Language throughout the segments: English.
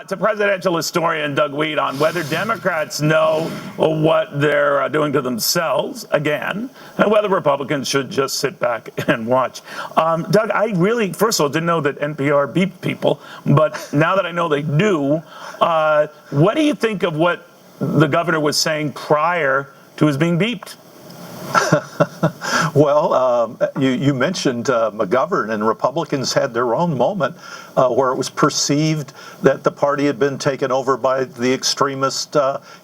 to presidential historian Doug Wead on whether Democrats know what they're doing to themselves again, and whether Republicans should just sit back and watch. Doug, I really, first of all, didn't know that NPR beeped people, but now that I know they do, what do you think of what the governor was saying prior to his being beeped? Well, you mentioned McGovern, and Republicans had their own moment where it was perceived that the party had been taken over by the extremist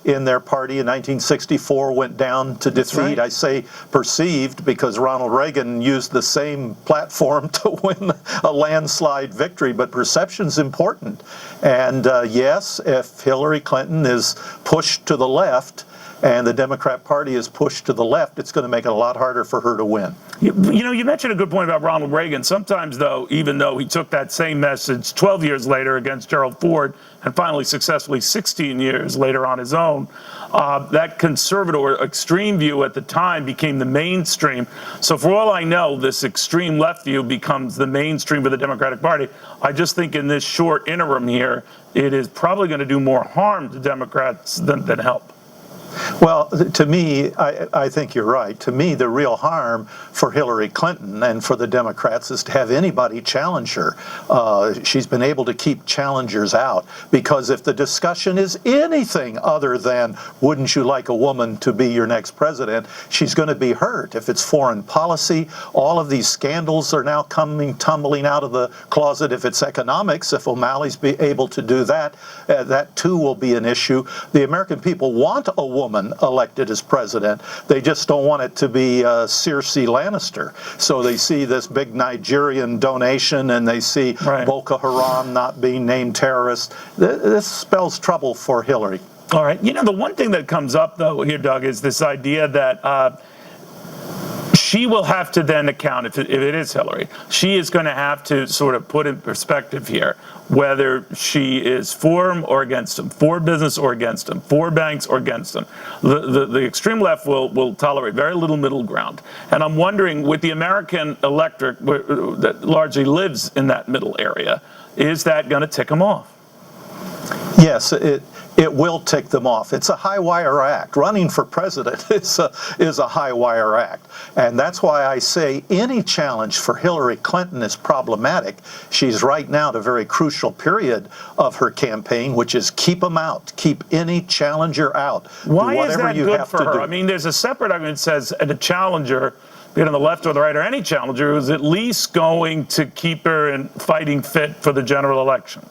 in their party in 1964, went down to defeat. Right. I say perceived because Ronald Reagan used the same platform to win a landslide victory, but perception's important. And yes, if Hillary Clinton is pushed to the left, and the Democrat Party is pushed to the left, it's going to make it a lot harder for her to win. You know, you mentioned a good point about Ronald Reagan. Sometimes, though, even though he took that same message 12 years later against Gerald Ford, and finally successfully 16 years later on his own, that conservative or extreme view at the time became the mainstream. So for all I know, this extreme left view becomes the mainstream for the Democratic Party. I just think in this short interim here, it is probably going to do more harm to Democrats than help. Well, to me, I think you're right. To me, the real harm for Hillary Clinton and for the Democrats is to have anybody challenge her. She's been able to keep challengers out, because if the discussion is anything other than wouldn't you like a woman to be your next president, she's going to be hurt. If it's foreign policy, all of these scandals are now tumbling out of the closet. If it's economics, if O'Malley's be able to do that, that too will be an issue. The American people want a woman elected as president. They just don't want it to be Cersei Lannister. So they see this big Nigerian donation, and they see right. Boko Haram not being named terrorist. This spells trouble for Hillary. All right. You know, the one thing that comes up, though, here, Doug, is this idea that she will have to then account, if it is Hillary, she is going to have to sort of put in perspective here whether she is for him or against him, for business or against him, for banks or against him. The extreme left will tolerate very little middle ground. And I'm wondering, with the American electorate that largely lives in that middle area, is that going to tick them off? Yes, it will tick them off. It's a high-wire act. Running for president is a high-wire act. And that's why I say any challenge for Hillary Clinton is problematic. She's right now at a very crucial period of her campaign, which is keep them out. Keep any challenger out. Why is that good for her? I mean, there's a separate argument that says a challenger, be it on the left or the right, or any challenger, who's at least going to keep her in fighting fit for the general election.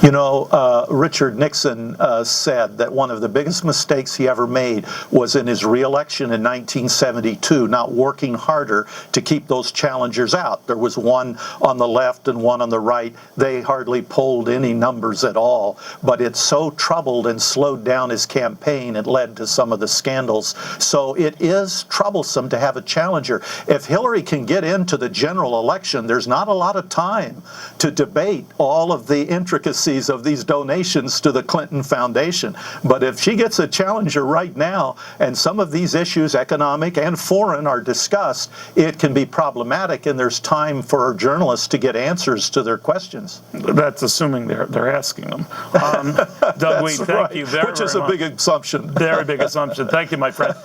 You know, Richard Nixon said that one of the biggest mistakes he ever made was in his re-election in 1972, not working harder to keep those challengers out. There was one on the left and one on the right. They hardly polled any numbers at all, but it so troubled and slowed down his campaign, it led to some of the scandals. So it is troublesome to have a challenger. If Hillary can get into the general election, there's not a lot of time to debate all of the intricacies of these donations to the Clinton Foundation. But if she gets a challenger right now, and some of these issues, economic and foreign, are discussed, it can be problematic, and there's time for journalists to get answers to their questions. That's assuming they're asking them. Doug Wead, thank you very much. Which is a big assumption. Very big assumption. Thank you, my friend.